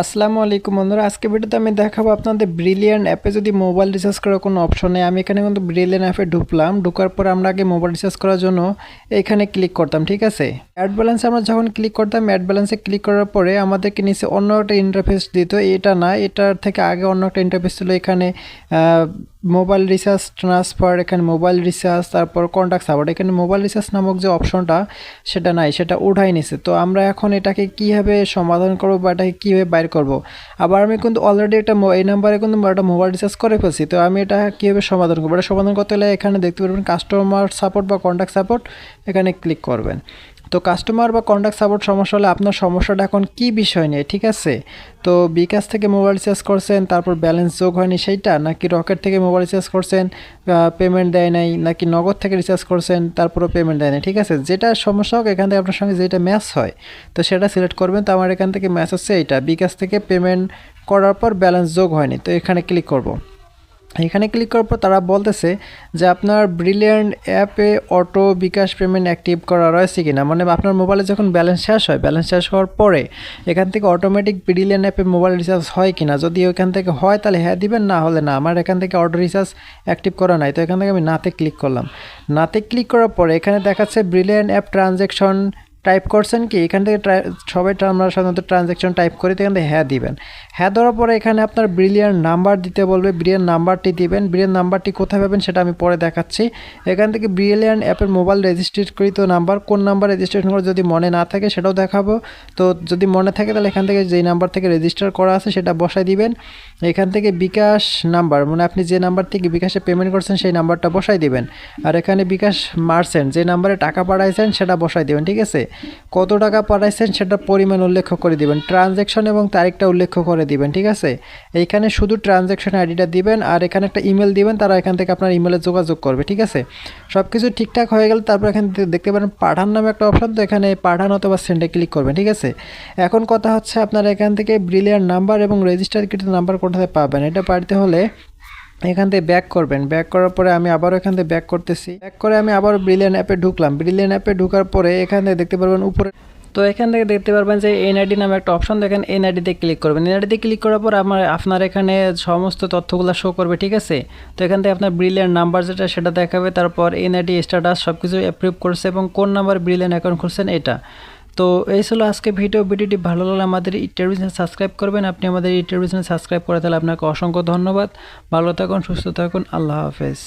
আসসালামু আলাইকুম বন্ধুরা, আজকে ভিডিওতে আমি দেখাবো আপনাদের ব্রিলিয়ান্ট অ্যাপে যদি মোবাইল রিচার্জ করার কোনো অপশন নেই। আমি এখানে কিন্তু ব্রিলিয়ান্ট অ্যাপে ঢুকলাম, ঢোকার পর আমরা আগে মোবাইল রিচার্জ করার জন্য এখানে ক্লিক করতাম, ঠিক আছে। অ্যাড ব্যালেন্সে আমরা যখন ক্লিক করতাম, অ্যাড ব্যালেন্সে ক্লিক করার পরে আমাদেরকে নিচে অন্য একটা ইন্টারফেস দিত। এটা না, এটার থেকে আগে অন্য একটা ইন্টারফেস ছিল। এখানে মোবাইল রিচার্জ ট্রান্সফার, এখানে মোবাইল রিচার্জ, তারপর কন্ট্যাক্ট সাপোর্ট। এখানে মোবাইল রিচার্জ নামক যে অপশনটা সেটা নাই, সেটা উঠাই নিছে। তো আমরা এখন এটাকে কীভাবে সমাধান করবো বা এটাকে কীভাবে বাইর করব। আবার আমি কিন্তু অলরেডি একটা এই নাম্বারে কিন্তু একটা মোবাইল রিচার্জ করে ফেলছি। তো আমি এটা কীভাবে সমাধান করবো, এটা সমাধান করতে হলে এখানে দেখতে পারবেন কাস্টমার সাপোর্ট বা কন্ট্যাক্ট সাপোর্ট, এখানে ক্লিক করবেন। তো কাস্টমার বা কন্ট্যাক্ট সাপোর্ট সমস্যা হলে আপনার সমস্যাটা এখন কী বিষয় নিয়ে, ঠিক আছে। তো বিকাশ থেকে মোবাইল রিচার্জ করছেন, তারপর ব্যালেন্স যোগ হয়নি সেইটা, নাকি রকেট থেকে মোবাইল রিচার্জ করছেন পেমেন্ট দেয় নাই, নাকি নগদ থেকে রিচার্জ করছেন তারপরও পেমেন্ট দেয় নাই, ঠিক আছে। যেটা সমস্যা হোক এখান থেকে আপনার সঙ্গে যেটা ম্যাচ হয় তো সেটা সিলেক্ট করবেন। তো আমার এখান থেকে ম্যাচ হচ্ছে এইটা, বিকাশ থেকে পেমেন্ট করার পর ব্যালেন্স যোগ হয়নি, তো এখানে ক্লিক করব। এখানে ক্লিক করার পর তারা বলতেছে যে আপনার ব্রিলিয়ান্ট অ্যাপে অটো বিকাশ পেমেন্ট অ্যাক্টিভ করা রয়েছে কিনা, মানে আপনার মোবাইলে যখন ব্যালেন্স শেষ হয়, ব্যালেন্স শেষ হওয়ার পরে এখান থেকে অটোমেটিক ব্রিলিয়ান্ট অ্যাপে মোবাইল রিচার্জ হয় কিনা। যদি ওখান থেকে হয় তাহলে হ্যাঁ দিবেন, না হলে না। আমার এখান থেকে অটো রিচার্জ অ্যাক্টিভ করা নাই, তো এখান থেকে আমি নাতে ক্লিক করলাম। নাতে ক্লিক করার পরে এখানে দেখাচ্ছে ব্রিলিয়ান্ট অ্যাপ ট্রানজ্যাকশন টাইপ করছেন কি, এখান থেকে সবাই আমরা সাধারণত ট্রানজ্যাকশন টাইপ করি, তো এখান থেকে হ্যাঁ দিবেন। হ্যাঁ দেওয়ার পরে এখানে আপনার ব্রিলিয়ান্ট নাম্বার দিতে বলবে, ব্রিলিয়ান্ট নাম্বারটি দিবেন। ব্রিলিয়ান্ট নাম্বারটি কোথায় পাবেন সেটা আমি পরে দেখাচ্ছি। এখান থেকে ব্রিলিয়ান্ট অ্যাপের মোবাইল রেজিস্ট্রেকৃত নাম্বার, কোন নাম্বার রেজিস্ট্রেশন করে যদি মনে না থাকে সেটাও দেখাবো। তো যদি মনে থাকে তাহলে এখান থেকে যেই নাম্বার থেকে রেজিস্টার করা আছে সেটা বসাই দিবেন। এখান থেকে বিকাশ নাম্বার, মানে আপনি যে নাম্বার থেকে বিকাশে পেমেন্ট করছেন সেই নাম্বারটা বসাই দিবেন। আর এখানে বিকাশ মার্চেন্ট, যে নাম্বারে টাকা পাঠাইছেন সেটা বসাই দিবেন, ঠিক আছে। কত টাকা পাঠাইছেন সেটা পরিমাণ উল্লেখ করে দিবেন, ট্রানজ্যাকশন এবং তারিখটা উল্লেখ করে দিবেন, ঠিক আছে। এইখানে শুধু ট্রানজ্যাকশন আইডিটা দিবেন, আর এখানে একটা ইমেল দিবেন, তারা এখান থেকে আপনার ইমেলে যোগাযোগ করবে, ঠিক আছে। সব কিছু ঠিকঠাক হয়ে গেলে তারপর এখানে দেখতে পারেন পাঠান নামে একটা অপশন, তো এখানে পাঠান অথবা সেন্ডে ক্লিক করবেন, ঠিক আছে। এখন কথা হচ্ছে আপনার এখান থেকে ব্রিলিয়ান্ট নাম্বার এবং রেজিস্টারকৃত নাম্বার কোথায় পাবেন, এটা পাইতে হলে এখান থেকে ব্যাক করবেন। ব্যাক করার পরে আমি আবারও এখান থেকে ব্যাক করতেছি। ব্যাক করে আমি আবার ব্রিলিয়ান্ট অ্যাপে ঢুকলাম। ব্রিলিয়ান্ট অ্যাপে ঢোকার পরে এখান থেকে দেখতে পারবেন উপরে, তো এখান থেকে দেখতে পারবেন যে এনআইডি নামে একটা অপশন, দেখেন এনআইডিতে ক্লিক করবেন। এনআইডিতে ক্লিক করার পর আপনার এখানে সমস্ত তথ্যগুলো শো করবে, ঠিক আছে। তো এখান থেকে আপনার ব্রিলিয়ান্ট নাম্বার যেটা সেটা দেখাবে, তারপর এনআইডি স্ট্যাটাস সব কিছু অ্যাপ্রুভ করছে এবং কোন নাম্বার ব্রিলিয়ান্ট অ্যাকাউন্ট খুলছেন এটা। তো এই ছিল আজকে ভিডিওটি ভালো লাগলে আমাদের ইউটিউব চ্যানেল সাবস্ক্রাইব করবেন। আপনি আমাদের ইউটিউব চ্যানেল সাবস্ক্রাইব করে তাহলে আপনাকে অসংখ্য ধন্যবাদ। ভালো থাকুন, সুস্থ থাকুন, আল্লাহ হাফেজ।